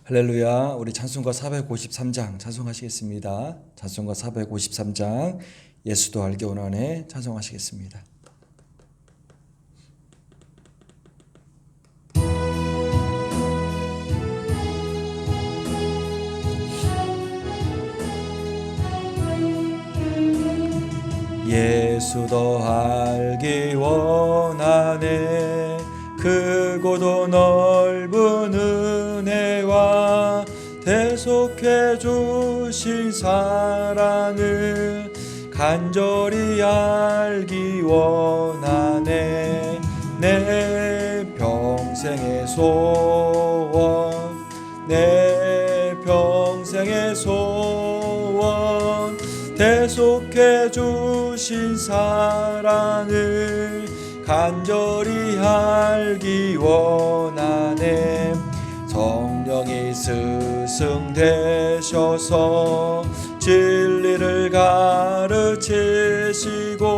할렐루야. 우리 찬송가 453장 찬송하시겠습니다. 찬송가 453장 예수도 알게 원하네 찬송하시겠습니다. 예수도 알기 원하네 크고도 넓은 은혜와 대속해 주신 사랑을 간절히 알기 원하네. 내 평생의 소원, 내 평생의 소원, 대속해 주신 사랑을 간절히 알기 원하네. 성령이 스승되셔서 진리를 가르치시고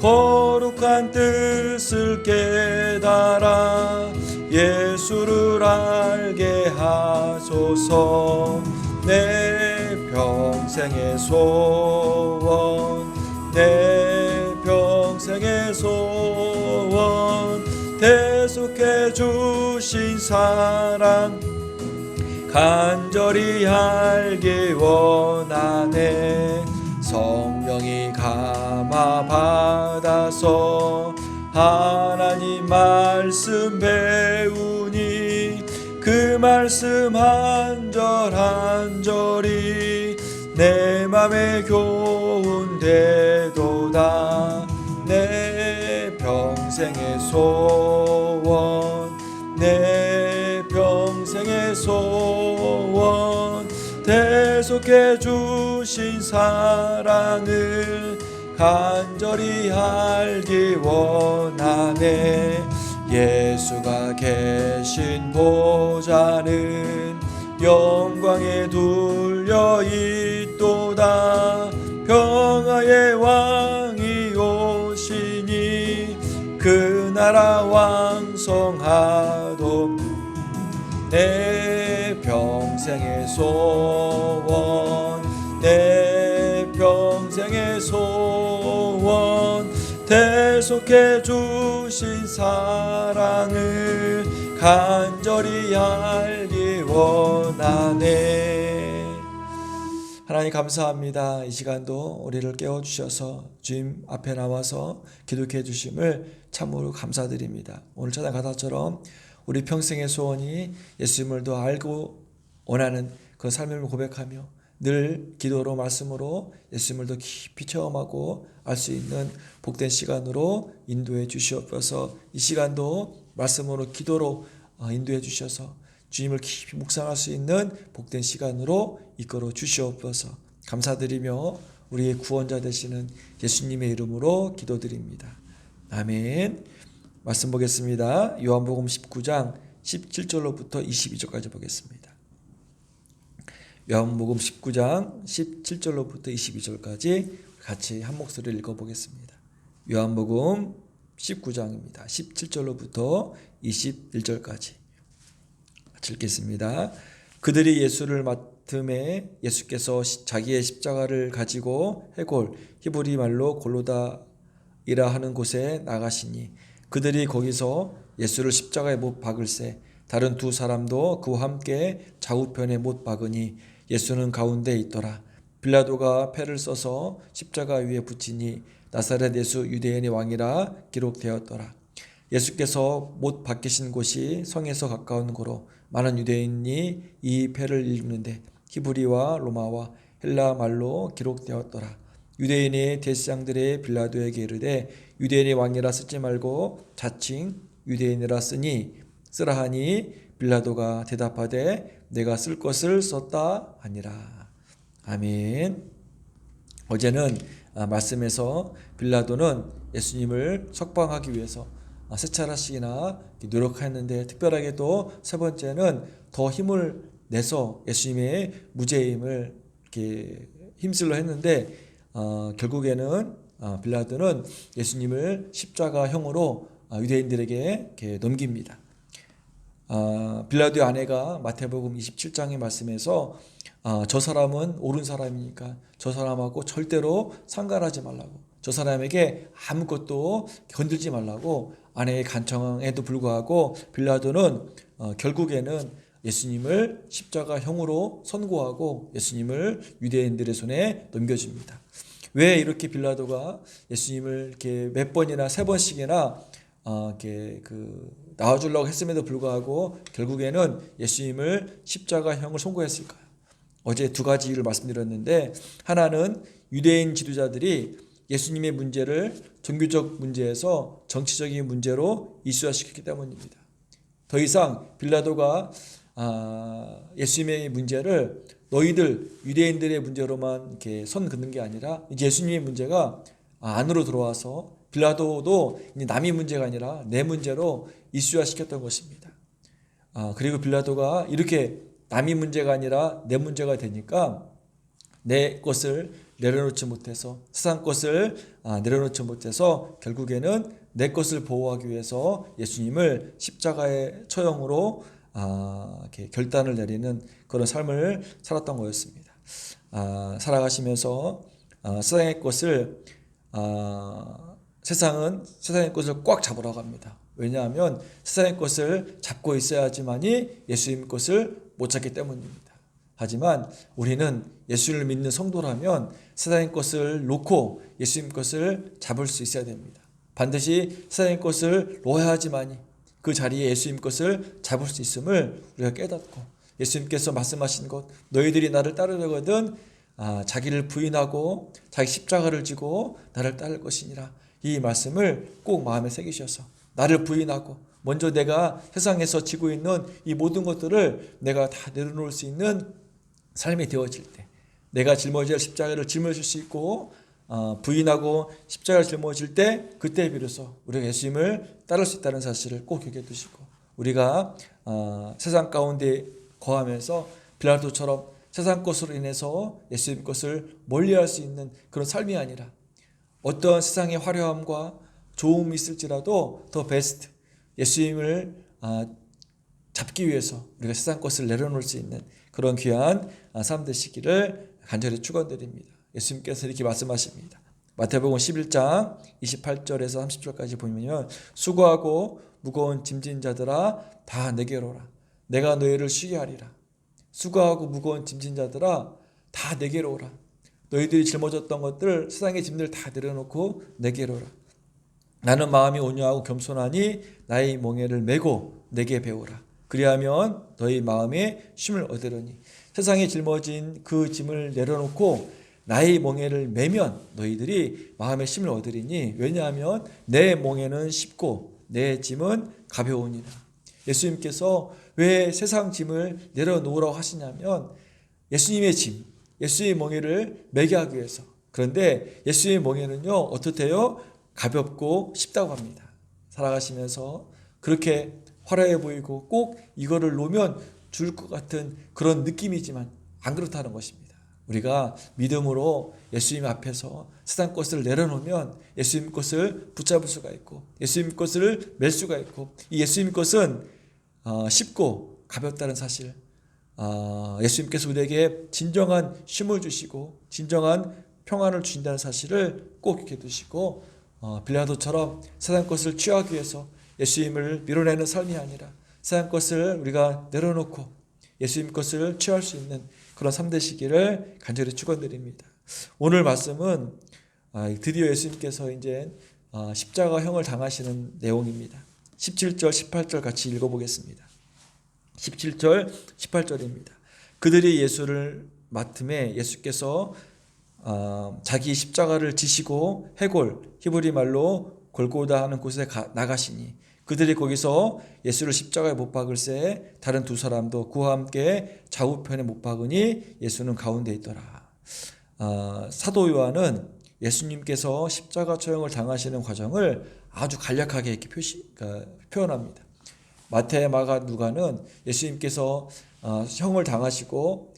거룩한 뜻을 깨달아 예수를 알게 하소서. 내 평생의 소원, 내 평생의 소원, 대속해 주신 사랑 간절히 알기 원하네. 성령이 감화 받아서 하나님 말씀 배우니 그 말씀 한 절 한 절이 내 맘에 교훈되도다. 내 평생의 소원, 내 평생의 소원, 대속해 주신 사랑을 간절히 알기 원하네. 예수가 계신 보좌는 영광에 둘려 있도다. 평화의 왕이 오시니 그 나라 왕성하도. 내 평생의 소원, 내 평생의 소원, 대속해 주신 사랑을 간절히 알기 원하네. 하나님 감사합니다. 이 시간도 우리를 깨워주셔서 주님 앞에 나와서 기도해 주심을 참으로 감사드립니다. 오늘 찬양 가사처럼 우리 평생의 소원이 예수님을 더 알고 원하는 그 삶을 고백하며 늘 기도로 말씀으로 예수님을 더 깊이 체험하고 알 수 있는 복된 시간으로 인도해 주시옵소서. 이 시간도 말씀으로 기도로 인도해 주셔서 주님을 깊이 묵상할 수 있는 복된 시간으로 이끌어 주시옵소서. 감사드리며 우리의 구원자 되시는 예수님의 이름으로 기도드립니다. 아멘. 말씀 보겠습니다. 요한복음 19장 17절로부터 22절까지 보겠습니다. 요한복음 19장 17절로부터 22절까지 같이 한 목소리를 읽어보겠습니다. 요한복음 19장입니다. 17절로부터 21절까지 같이 읽겠습니다. 그들이 예수를 맡음에 예수께서 자기의 십자가를 가지고 해골 히브리 말로 골로다이라 하는 곳에 나가시니 그들이 거기서 예수를 십자가에 못 박을새 다른 두 사람도 그와 함께 좌우편에 못 박으니 예수는 가운데 있더라. 빌라도가 패를 써서 십자가 위에 붙이니 나사렛 예수 유대인의 왕이라 기록되었더라. 예수께서 못 박히신 곳이 성에서 가까운 고로 많은 유대인이 이 패를 읽는데 히브리와 로마와 헬라 말로 기록되었더라. 유대인의 대제사장들의 빌라도에게 이르되 유대인의 왕이라 쓰지 말고 자칭 유대인이라 쓰라 하니 빌라도가 대답하되 내가 쓸 것을 썼다 하니라. 아멘. 어제는 말씀에서 빌라도는 예수님을 석방하기 위해서 세 차례씩이나 노력했는데 특별하게도 세 번째는 더 힘을 내서 예수님의 무죄임을 이렇게 힘쓸려 했는데 결국에는 빌라도는 예수님을 십자가형으로 유대인들에게 이렇게 넘깁니다. 빌라도의 아내가 마태복음 27장의 말씀에서 저 사람은 옳은 사람이니까 저 사람하고 절대로 상관하지 말라고, 저 사람에게 아무것도 건들지 말라고 아내의 간청에도 불구하고 빌라도는 결국에는 예수님을 십자가형으로 선고하고 예수님을 유대인들의 손에 넘겨줍니다. 왜 이렇게 빌라도가 예수님을 이렇게 몇 번이나 세 번씩이나 이렇게 나와주려고 했음에도 불구하고 결국에는 예수님을 십자가형을 선고했을까요? 어제 두 가지 이유를 말씀드렸는데, 하나는 유대인 지도자들이 예수님의 문제를 종교적 문제에서 정치적인 문제로 이슈화시켰기 때문입니다. 더 이상 빌라도가 예수님의 문제를 너희들 유대인들의 문제로만 이렇게 선 긋는 게 아니라 이제 예수님의 문제가 안으로 들어와서 빌라도도 이제 남의 문제가 아니라 내 문제로 이슈화시켰던 것입니다. 그리고 빌라도가 이렇게 남의 문제가 아니라 내 문제가 되니까 내 것을 내려놓지 못해서, 세상 것을 내려놓지 못해서 결국에는 내 것을 보호하기 위해서 예수님을 십자가의 처형으로 이렇게 결단을 내리는 그런 삶을 살았던 거였습니다. 살아가시면서 세상의 것을 세상은 세상의 것을 꽉 잡으라고 합니다. 왜냐하면 세상의 것을 잡고 있어야지만이 예수님 것을 못 잡기 때문입니다. 하지만 우리는 예수를 믿는 성도라면 세상의 것을 놓고 예수님 것을 잡을 수 있어야 됩니다. 반드시 세상의 것을 놓아야지만이 그 자리에 예수님 것을 잡을 수 있음을 우리가 깨닫고, 예수님께서 말씀하신 것, 너희들이 나를 따르려거든 자기를 부인하고 자기 십자가를 지고 나를 따를 것이니라, 이 말씀을 꼭 마음에 새기셔서 나를 부인하고 먼저 내가 세상에서 지고 있는 이 모든 것들을 내가 다 내려놓을 수 있는 삶이 되어질 때, 내가 짊어질 십자가를 짊어질 수 있고 부인하고 십자가를 짊어질 때, 그때 비로소 우리가 예수님을 따를 수 있다는 사실을 꼭 기억해 두시고, 우리가 세상 가운데 거하면서 빌라도처럼 세상 것으로 인해서 예수님 것을 멀리할 수 있는 그런 삶이 아니라, 어떤 세상의 화려함과 좋음이 있을지라도 더 베스트 예수님을 잡기 위해서 우리가 세상 것을 내려놓을 수 있는 그런 귀한 삶 되시기를 간절히 축원드립니다. 예수님께서 이렇게 말씀하십니다. 마태복음 11장 28절에서 30절까지 보면, 수고하고 무거운 짐진 자들아 다 내게로 오라, 내가 너희를 쉬게 하리라. 수고하고 무거운 짐진 자들아 다 내게로 오라. 너희들이 짊어졌던 것들, 세상의 짐들 다 내려놓고 내게로 오라. 나는 마음이 온유하고 겸손하니 나의 멍에를 메고 내게 배우라. 그리하면 너희 마음에 쉼을 얻으려니. 세상에 짊어진 그 짐을 내려놓고 나의 멍에를 메면 너희들이 마음의 쉼을 얻으리니, 왜냐하면 내 멍에는 쉽고 내 짐은 가벼우니라. 예수님께서 왜 세상 짐을 내려놓으라고 하시냐면, 예수님의 짐, 예수의 멍에를 메게 하기 위해서. 그런데 예수의 멍에는요 어떻대요? 가볍고 쉽다고 합니다. 살아가시면서 그렇게 화려해 보이고 꼭 이거를 놓으면 죽을 것 같은 그런 느낌이지만 안 그렇다는 것입니다. 우리가 믿음으로 예수님 앞에서 세상 것을 내려놓으면 예수님 것을 붙잡을 수가 있고, 예수님 것을 맬 수가 있고, 이 예수님 것은 쉽고 가볍다는 사실, 예수님께서 우리에게 진정한 쉼을 주시고 진정한 평안을 주신다는 사실을 꼭 기억해 두시고, 빌라도처럼 세상 것을 취하기 위해서 예수님을 밀어내는 삶이 아니라 세상 것을 우리가 내려놓고 예수님 것을 취할 수 있는 그런 삶 되시기를 간절히 축원드립니다. 오늘 말씀은 드디어 예수님께서 이제 십자가형을 당하시는 내용입니다. 17절 18절 같이 읽어보겠습니다. 17절 18절입니다. 그들이 예수를 맡음에 예수께서 자기 십자가를 지시고 해골, 히브리 말로 골고다 하는 곳에 나가시니, 그들이 거기서 예수를 십자가에 못 박을새 다른 두 사람도 그와 함께 좌우편에 못 박으니 예수는 가운데 있더라. 사도 요한은 예수님께서 십자가 처형을 당하시는 과정을 아주 간략하게 이렇게 표현합니다. 마태, 마가, 누가는 예수님께서 형을 당하시고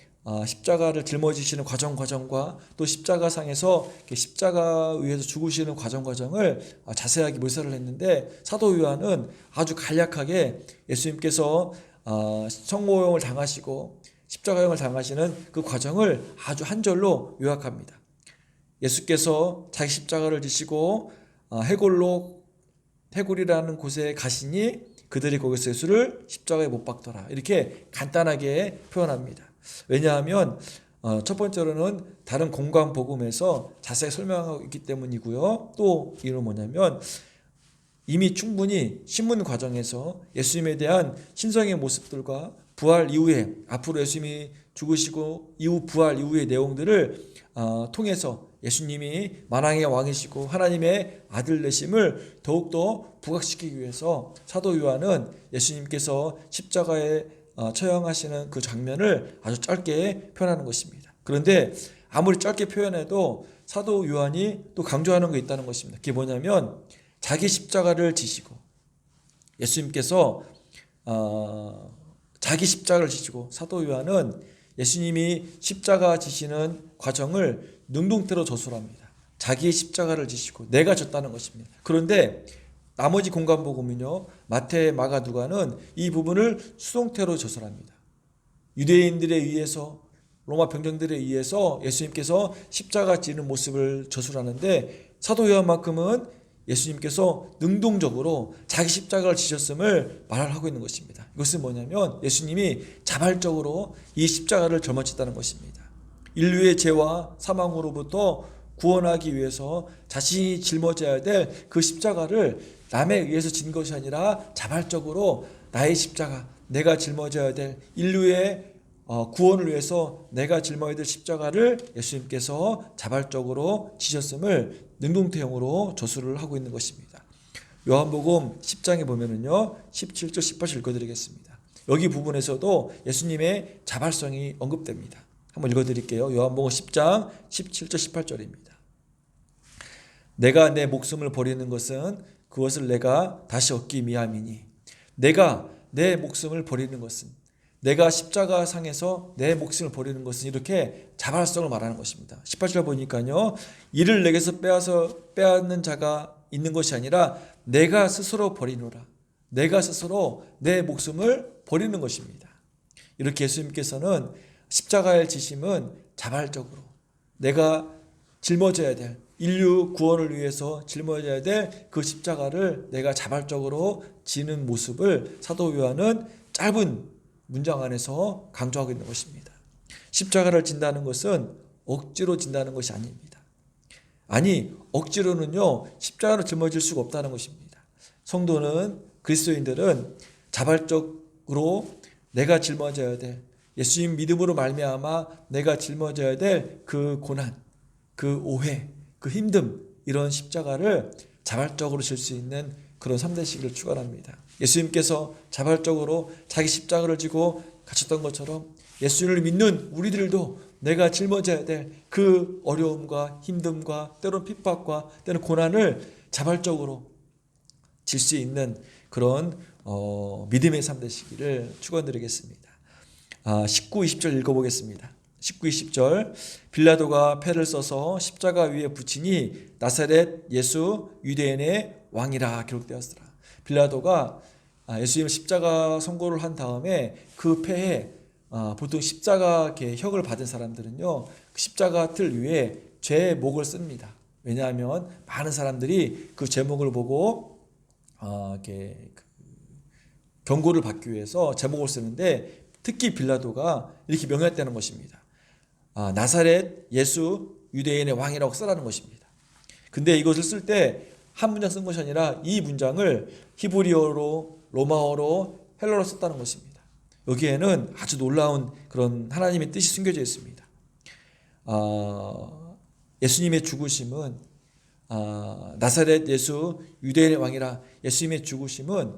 십자가를 짊어지시는 과정과 또 십자가상에서 십자가 위에서 죽으시는 과정을 자세하게 묘사를 했는데, 사도 요한은 아주 간략하게 예수님께서 성모형을 당하시고 십자가형을 당하시는 그 과정을 아주 한 절로 요약합니다. 예수께서 자기 십자가를 지시고 해골이라는 곳에 가시니 그들이 거기서 예수를 십자가에 못 박더라. 이렇게 간단하게 표현합니다. 왜냐하면 첫 번째로는 다른 공간 복음에서 자세히 설명하고 있기 때문이고요. 또 이유는 뭐냐면 이미 충분히 신문 과정에서 예수님에 대한 신성의 모습들과 부활 이후에 앞으로 예수님이 죽으시고 이후 부활 이후의 내용들을 통해서 예수님이 만왕의 왕이시고 하나님의 아들 되심을 더욱더 부각시키기 위해서 사도 요한은 예수님께서 십자가에 처형하시는 그 장면을 아주 짧게 표현하는 것입니다. 그런데 아무리 짧게 표현해도 사도 요한이 또 강조하는 게 있다는 것입니다. 그게 뭐냐면 자기 십자가를 지시고 예수님께서 자기 십자가를 지시고 사도 요한은 예수님이 십자가 지시는 과정을 능동태로 저술합니다. 자기의 십자가를 지시고 내가 졌다는 것입니다. 그런데 나머지 공간 복음은요, 마태, 마가, 누가는 이 부분을 수동태로 저술합니다. 유대인들에 의해서 로마 병정들에 의해서 예수님께서 십자가 지는 모습을 저술하는데 사도 요한만큼은 예수님께서 능동적으로 자기 십자가를 지셨음을 말하고 있는 것입니다. 이것은 뭐냐면 예수님이 자발적으로 이 십자가를 짊어졌다는 것입니다. 인류의 죄와 사망으로부터 구원하기 위해서 자신이 짊어져야 될 그 십자가를 남에 의해서 진 것이 아니라 자발적으로 나의 십자가, 내가 짊어져야 될 인류의 구원을 위해서 내가 짊어야 될 십자가를 예수님께서 자발적으로 지셨음을 능동태형으로 저술을 하고 있는 것입니다. 요한복음 10장에 보면은요 17절 18절 읽어드리겠습니다. 여기 부분에서도 예수님의 자발성이 언급됩니다. 한번 읽어드릴게요. 요한복음 10장 17절 18절입니다. 내가 내 목숨을 버리는 것은 그것을 내가 다시 얻기 위함이니 내가 내 목숨을 버리는 것은 내가 십자가 상에서 내 목숨을 버리는 것은 이렇게 자발성을 말하는 것입니다. 18절 보니까요. 이를 내게서 빼앗는 자가 있는 것이 아니라 내가 스스로 버리노라. 내가 스스로 내 목숨을 버리는 것입니다. 이렇게 예수님께서는 십자가의 지심은 자발적으로 내가 짊어져야 될 인류 구원을 위해서 짊어져야 될 그 십자가를 내가 자발적으로 지는 모습을 사도 요한은 짧은 문장 안에서 강조하고 있는 것입니다. 십자가를 진다는 것은 억지로 진다는 것이 아닙니다. 아니, 억지로는요, 십자가를 짊어질 수가 없다는 것입니다. 성도는, 그리스도인들은 자발적으로 내가 짊어져야 될, 예수님 믿음으로 말미암아 내가 짊어져야 될 그 고난, 그 오해, 그 힘듦, 이런 십자가를 자발적으로 질 수 있는 그런 참되시기를 축원합니다. 예수님께서 자발적으로 자기 십자가를 지고 가셨던 것처럼 예수님을 믿는 우리들도 내가 짊어져야 될 그 어려움과 힘듦과 때로는 핍박과 때로는 고난을 자발적으로 질 수 있는 그런 믿음의 삶 되시기를 축원드리겠습니다. 19, 20절 읽어보겠습니다. 19, 20절 빌라도가 패를 써서 십자가 위에 붙이니 나사렛 예수 유대인의 왕이라 기록되었더라. 빌라도가 예수님 십자가 선고를 한 다음에 그 패에 보통 십자가 혁을 받은 사람들은요 그 십자가 틀 위에 제목을 씁니다. 왜냐하면 많은 사람들이 그 제목을 보고 경고를 받기 위해서 제목을 쓰는데 특히 빌라도가 이렇게 명했다는 것입니다. 나사렛 예수 유대인의 왕이라고 쓰라는 것입니다. 근데 이것을 쓸 때 한 문장 쓴 것이 아니라 이 문장을 히브리어로, 로마어로, 헬라어로 썼다는 것입니다. 여기에는 아주 놀라운 그런 하나님의 뜻이 숨겨져 있습니다. 예수님의 죽으심은 나사렛 예수 유대인의 왕이라, 예수님의 죽으심은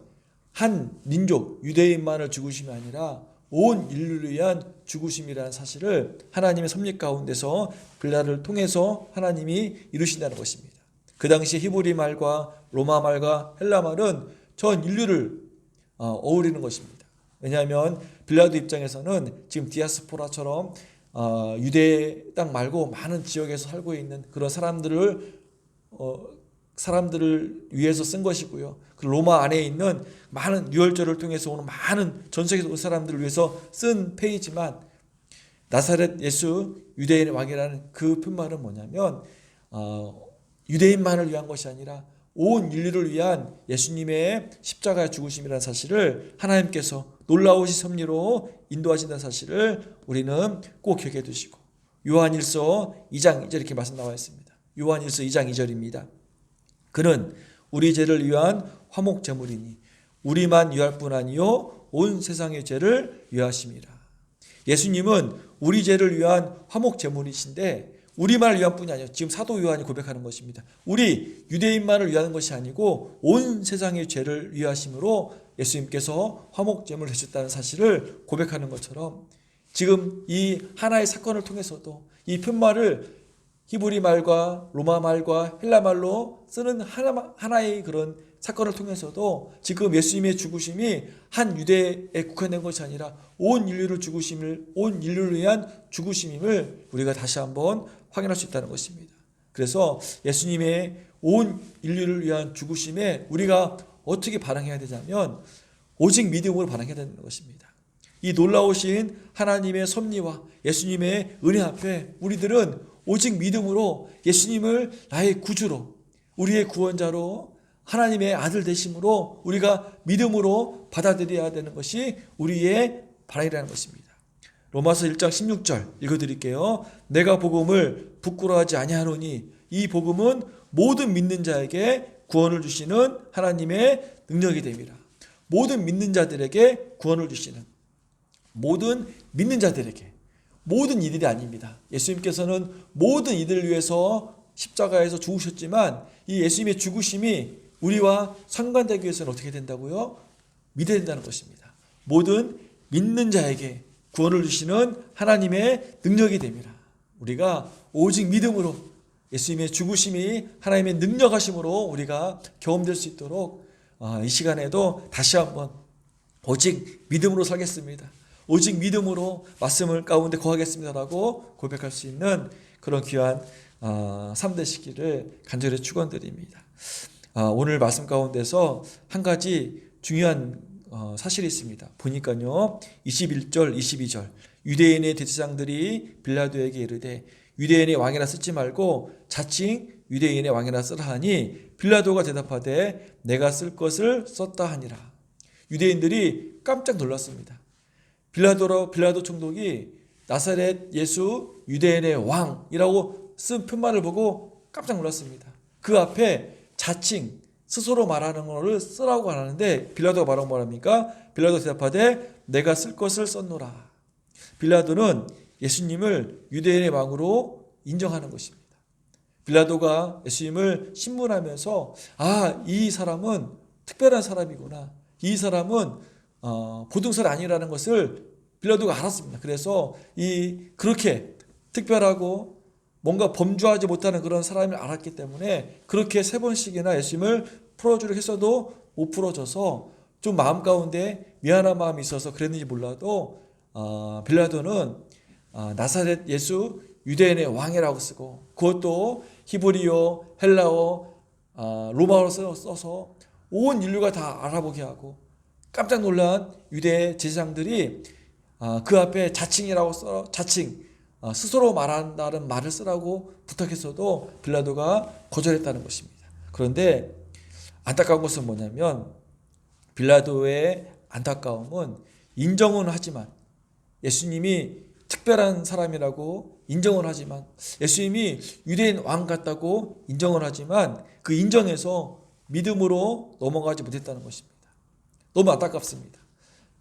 한 민족 유대인만을 죽으심이 아니라 온 인류를 위한 죽으심이라는 사실을 하나님의 섭리 가운데서 빌라도를 통해서 하나님이 이루신다는 것입니다. 그 당시 히브리 말과 로마 말과 헬라 말은 전 인류를 어우리는 것입니다. 왜냐하면 빌라도 입장에서는 지금 디아스포라처럼 유대 땅 말고 많은 지역에서 살고 있는 그런 사람들을 사람들을 위해서 쓴 것이고요. 그 로마 안에 있는 많은 유월절을 통해서 오는 많은 전 세계에서 온 사람들을 위해서 쓴 페이지만 나사렛 예수 유대인의 왕이라는 그 편말은 뭐냐면 유대인만을 위한 것이 아니라 온 인류를 위한 예수님의 십자가의 죽으심이라는 사실을 하나님께서 놀라우신 섭리로 인도하신다는 사실을 우리는 꼭 기억해 두시고, 요한일서 2장 2절 이렇게 말씀 나와 있습니다. 요한일서 2장 2절입니다. 그는 우리 죄를 위한 화목 제물이니 우리만 위할 뿐 아니요 온 세상의 죄를 위하심이라. 예수님은 우리 죄를 위한 화목 제물이신데 우리만을 위한 뿐이 아니에요. 지금 사도 요한이 고백하는 것입니다. 우리 유대인만을 위하는 것이 아니고 온 세상의 죄를 위하심으로 예수님께서 화목 제물을 해주셨다는 사실을 고백하는 것처럼, 지금 이 하나의 사건을 통해서도 이 편말을 히브리 말과 로마 말과 헬라 말로 쓰는 하나의 그런 사건을 통해서도 지금 예수님의 죽으심이 한 유대에 국한된 것이 아니라 온 인류를 위한 죽으심임을 우리가 다시 한번 확인할 수 있다는 것입니다. 그래서 예수님의 온 인류를 위한 죽으심에 우리가 어떻게 반응해야 되냐면 오직 믿음으로 반응해야 되는 것입니다. 이 놀라우신 하나님의 섭리와 예수님의 은혜 앞에 우리들은 오직 믿음으로 예수님을 나의 구주로, 우리의 구원자로, 하나님의 아들 되심으로 우리가 믿음으로 받아들여야 되는 것이 우리의 반응이라는 것입니다. 로마서 1장 16절 읽어드릴게요. 내가 복음을 부끄러워하지 아니하노니 이 복음은 모든 믿는 자에게 구원을 주시는 하나님의 능력이 됨이라. 모든 믿는 자들에게 구원을 주시는, 모든 믿는 자들에게, 모든 이들이 아닙니다. 예수님께서는 모든 이들을 위해서 십자가에서 죽으셨지만 이 예수님의 죽으심이 우리와 상관되기 위해서는 어떻게 된다고요? 믿어야 된다는 것입니다. 모든 믿는 자에게 구원을 주시는 하나님의 능력이 됨이라. 우리가 오직 믿음으로 예수님의 죽으심이 하나님의 능력하심으로 우리가 경험될 수 있도록 이 시간에도 다시 한번 오직 믿음으로 살겠습니다, 오직 믿음으로 말씀을 가운데 거하겠습니다라고 고백할 수 있는 그런 귀한 삶 되시기를 간절히 축원드립니다. 오늘 말씀 가운데서 한 가지 중요한 사실이 있습니다. 보니까요, 21절 22절 유대인의 대제사장들이 빌라도에게 이르되 유대인의 왕이라 쓰지 말고 자칭 유대인의 왕이라 쓰라 하니 빌라도가 대답하되 내가 쓸 것을 썼다 하니라. 유대인들이 깜짝 놀랐습니다. 빌라도 총독이 나사렛 예수 유대인의 왕이라고 쓴 편말을 보고 깜짝 놀랐습니다. 그 앞에 자칭 스스로 말하는 것을 쓰라고 하는데 빌라도가 말하는 뭐랍니까? 빌라도 대답하되 내가 쓸 것을 썼노라. 빌라도는 예수님을 유대인의 왕으로 인정하는 것입니다. 빌라도가 예수님을 신문하면서 이 사람은 특별한 사람이구나, 이 사람은 보통사람이 아니라는 것을 빌라도가 알았습니다. 그래서 그렇게 특별하고 뭔가 범죄하지 못하는 그런 사람을 알았기 때문에 그렇게 3번씩이나 예수님을 풀어주려 했어도 못 풀어줘서 좀 마음 가운데 미안한 마음이 있어서 그랬는지 몰라도 빌라도는 나사렛 예수 유대인의 왕이라고 쓰고, 그것도 히브리어, 헬라어, 로마어로 써서 온 인류가 다 알아보게 하고, 깜짝 놀란 유대 제사장들이 그 앞에 자칭이라고 써, 자칭 스스로 말한다는 말을 쓰라고 부탁했어도 빌라도가 거절했다는 것입니다. 그런데 안타까운 것은 뭐냐면 빌라도의 안타까움은 인정은 하지만, 예수님이 특별한 사람이라고 인정을 하지만, 예수님이 유대인 왕 같다고 인정을 하지만 그 인정에서 믿음으로 넘어가지 못했다는 것입니다. 너무 안타깝습니다.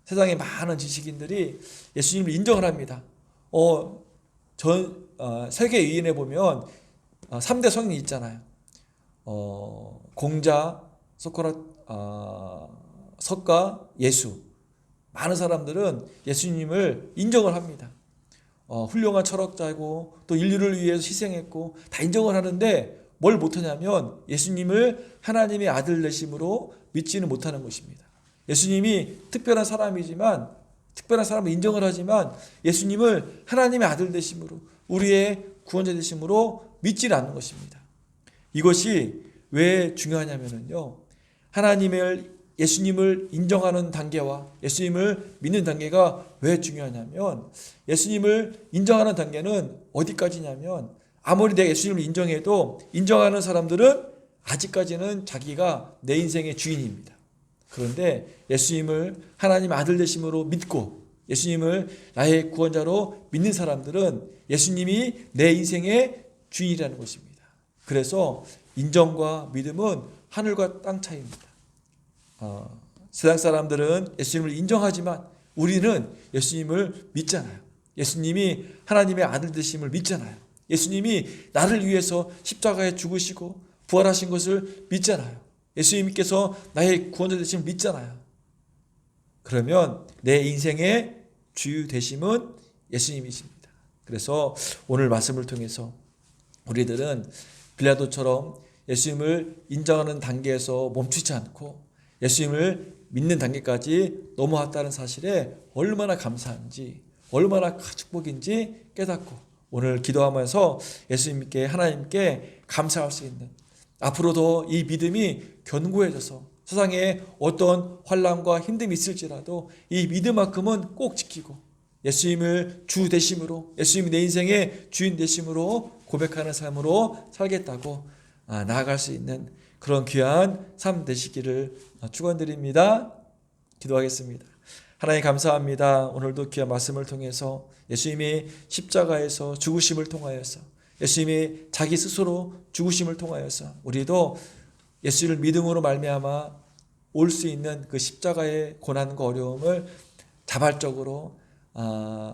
세상에 많은 지식인들이 예수님을 인정을 합니다. 세계 의인에 보면 3대 성인이 있잖아요. 공자, 석가, 예수. 많은 사람들은 예수님을 인정을 합니다. 훌륭한 철학자이고 또 인류를 위해서 희생했고 다 인정을 하는데 뭘 못하냐면 예수님을 하나님의 아들 되심으로 믿지는 못하는 것입니다. 예수님이 특별한 사람이지만, 특별한 사람을 인정을 하지만 예수님을 하나님의 아들 되심으로, 우리의 구원자 되심으로 믿지는 않는 것입니다. 이것이 왜 중요하냐면요, 예수님을 인정하는 단계와 예수님을 믿는 단계가 왜 중요하냐면, 예수님을 인정하는 단계는 어디까지냐면, 아무리 내가 예수님을 인정해도 인정하는 사람들은 아직까지는 자기가 내 인생의 주인입니다. 그런데 예수님을 하나님 아들 되심으로 믿고 예수님을 나의 구원자로 믿는 사람들은 예수님이 내 인생의 주인이라는 것입니다. 그래서 인정과 믿음은 하늘과 땅 차이입니다. 세상 사람들은 예수님을 인정하지만 우리는 예수님을 믿잖아요. 예수님이 하나님의 아들 되심을 믿잖아요. 예수님이 나를 위해서 십자가에 죽으시고 부활하신 것을 믿잖아요. 예수님께서 나의 구원자 되심을 믿잖아요. 그러면 내 인생의 주유 되심은 예수님이십니다. 그래서 오늘 말씀을 통해서 우리들은 빌라도처럼 예수님을 인정하는 단계에서 멈추지 않고 예수님을 믿는 단계까지 넘어왔다는 사실에 얼마나 감사한지, 얼마나 축복인지 깨닫고 오늘 기도하면서 예수님께, 하나님께 감사할 수 있는, 앞으로도 이 믿음이 견고해져서 세상에 어떤 환난과 힘듦이 있을지라도 이 믿음만큼은 꼭 지키고 예수님을 주 되심으로, 예수님이 내 인생의 주인 되심으로 고백하는 삶으로 살겠다고 나아갈 수 있는 그런 귀한 삶 되시기를 축원드립니다. 기도하겠습니다. 하나님 감사합니다. 오늘도 귀한 말씀을 통해서 예수님이 십자가에서 죽으심을 통하여서, 예수님이 자기 스스로 죽으심을 통하여서 우리도 예수를 믿음으로 말미암아 올 수 있는 그 십자가의 고난과 어려움을 자발적으로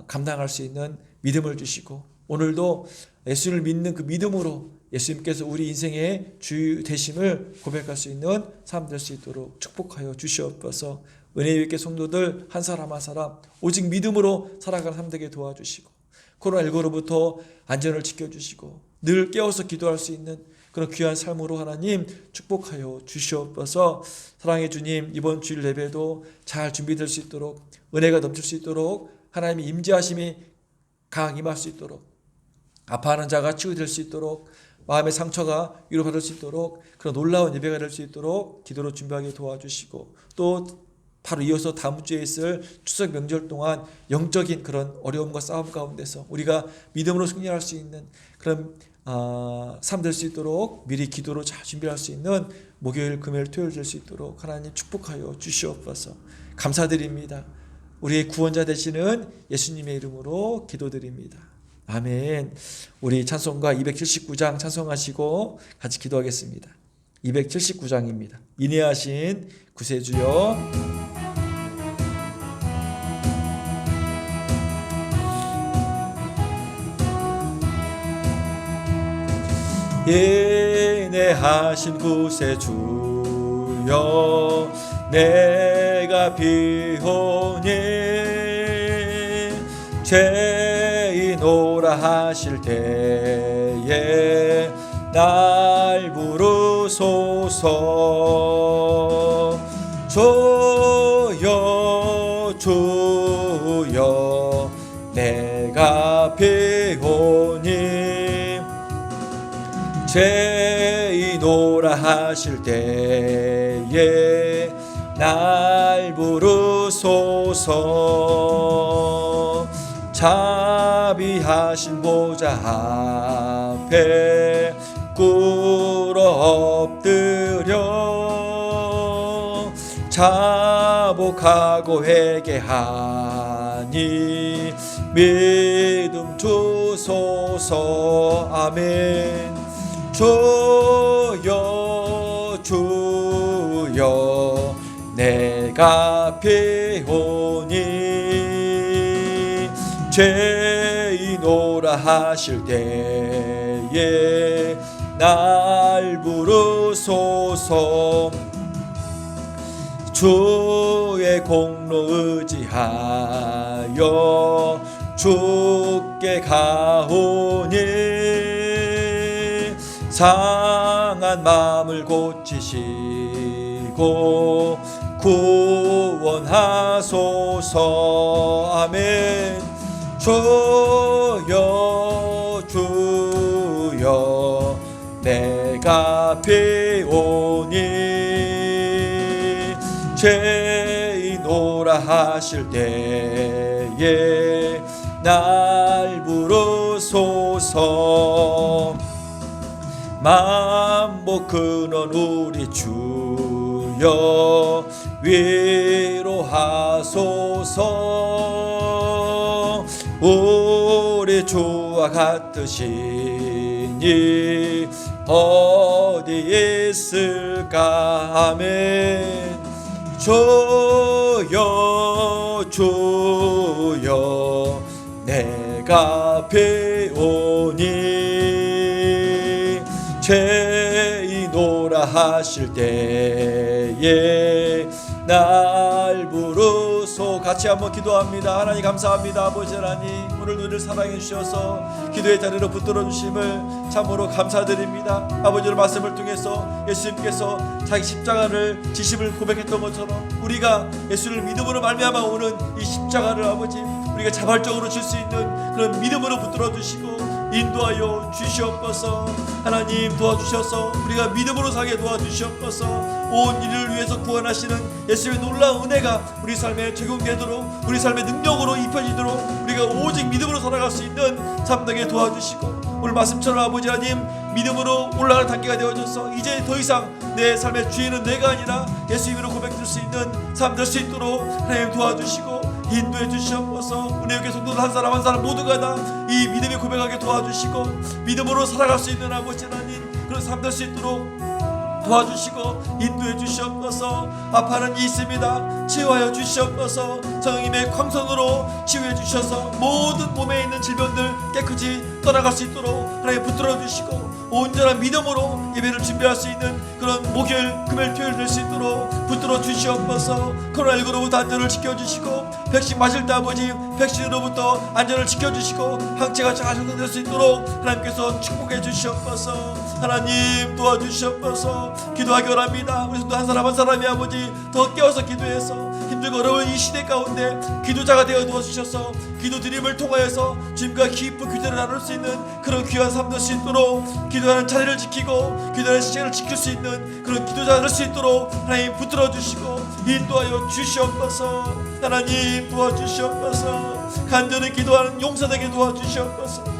감당할 수 있는 믿음을 주시고, 오늘도 예수를 믿는 그 믿음으로 예수님께서 우리 인생의 주 되심을 고백할 수 있는 삶 될 수 있도록 축복하여 주시옵소서. 은혜 있게 성도들 한 사람 한 사람 오직 믿음으로 살아가는 삶 되게 도와주시고, 코로나19로부터 안전을 지켜주시고 늘 깨어서 기도할 수 있는 그런 귀한 삶으로 하나님 축복하여 주시옵소서. 사랑의 주님, 이번 주일 예배도 잘 준비될 수 있도록, 은혜가 넘칠 수 있도록, 하나님의 임재하심이 강하게 임할 수 있도록, 아파하는 자가 치유될 수 있도록, 마음의 상처가 위로받을 수 있도록, 그런 놀라운 예배가 될 수 있도록 기도로 준비하게 도와주시고, 또 바로 이어서 다음 주에 있을 추석 명절 동안 영적인 그런 어려움과 싸움 가운데서 우리가 믿음으로 승리할 수 있는 그런 삶 될 수 있도록 미리 기도로 잘 준비할 수 있는 목요일, 금요일, 토요일 될 수 있도록 하나님 축복하여 주시옵소서. 감사드립니다. 우리의 구원자 되시는 예수님의 이름으로 기도드립니다. 아멘. 우리 찬송가 279장 찬송하시고 같이 기도하겠습니다. 279장입니다. 인내하신 구세주여, 인내하신 구세주여, 내가 비오니 죄인오라 하실 때에 날 부르소서. 주여 주여 내가 비오니 죄인오라 하실 때에 날 부르소서. 자비하신 보좌 앞에 꿇어 엎드려 자복하고 회개하니 믿음 주소서. 아멘. 주여 주여 내가 비오니 죄인오라 하실 때에 날 부르소서. 주의 공로 의지하여 주께 가오니 상한 마음을 고치시고 구원하소서. 아멘. 주여 주여 내가 비오니 죄인오라 하실 때에 날 부르소서. 만복 근원 우리 주여 위로하소서. 우리 주와 같으시니 어디 있을까. 아멘. 주여 주여 내가 배우니 죄인오라 하실 때에 날 부르소. 같이 한번 기도합니다. 하나님 감사합니다. 아버지 하나님, 오늘 우리를 사랑해 주셔서 기도의 자리로 붙들어 주심을 참으로 감사드립니다. 아버지의 말씀을 통해서 예수님께서 자기 십자가를 지심을 고백했던 것처럼 우리가 예수를 믿음으로 말미암아 오는 이 십자가를 아버지 우리가 자발적으로 질 수 있는 그런 믿음으로 붙들어 주시고 인도하여 주시옵소서. 하나님 도와주셔서 우리가 믿음으로 살게 도와주시옵소서. 온 일을 위해서 구원하시는 예수의 놀라운 은혜가 우리 삶에 적용되도록, 우리 삶의 능력으로 입혀지도록 우리가 오직 믿음으로 살아갈 수 있는 삶 되게 도와주시고, 오늘 말씀처럼 아버지 하나님 믿음으로 올라가는 단계가 되어져서 이제 더 이상 내 삶의 주인은 내가 아니라 예수님으로 고백할 수 있는 삶 될 수 있도록 하나님 도와주시고 인도해 주시옵소서. 은혜의 성도들 한 사람 한 사람 모두가 다 이 믿음의 고백하게 도와주시고 믿음으로 살아갈 수 있는 아버지 하나님 그런 삶 될 수 있도록 도와주시고 인도해 주시옵소서. 아파하는 이 있습니다. 치유하여 주시옵소서. 성령님의 광선으로 치유해 주셔서 모든 몸에 있는 질병들 깨끗이 떠나갈 수 있도록 하나님 붙들어 주시고 온전한 믿음으로 예배를 준비할 수 있는 그런 목요일, 금요일, 토요일 될 수 있도록 붙들어 주시옵소서. 코로나19로부터 안전을 지켜주시고 백신 맞을 때 아버지 백신으로부터 안전을 지켜주시고 항체가 잘 형성될 수 있도록 하나님께서 축복해 주시옵소서. 하나님 도와주시옵소서. 기도하기 원합니다. 우리 한 사람 한 사람이 아버지 더 깨어서 기도해서 힘들고 어려운 이 시대 가운데 기도자가 되어 도와주셔서 기도 드림을 통하여서 주님과 깊은 교제를 나눌 수 있는 그런 귀한 삶 될 수 있도록 기도하는 자리를 지키고 기도하는 시간을 지킬 수 있는 그런 기도자가 될 수 있도록 하나님 붙들어 주시고 인도하여 주시옵소서. 하나님 도와주시옵소서. 간절히 기도하는 용사되게 도와주시옵소서.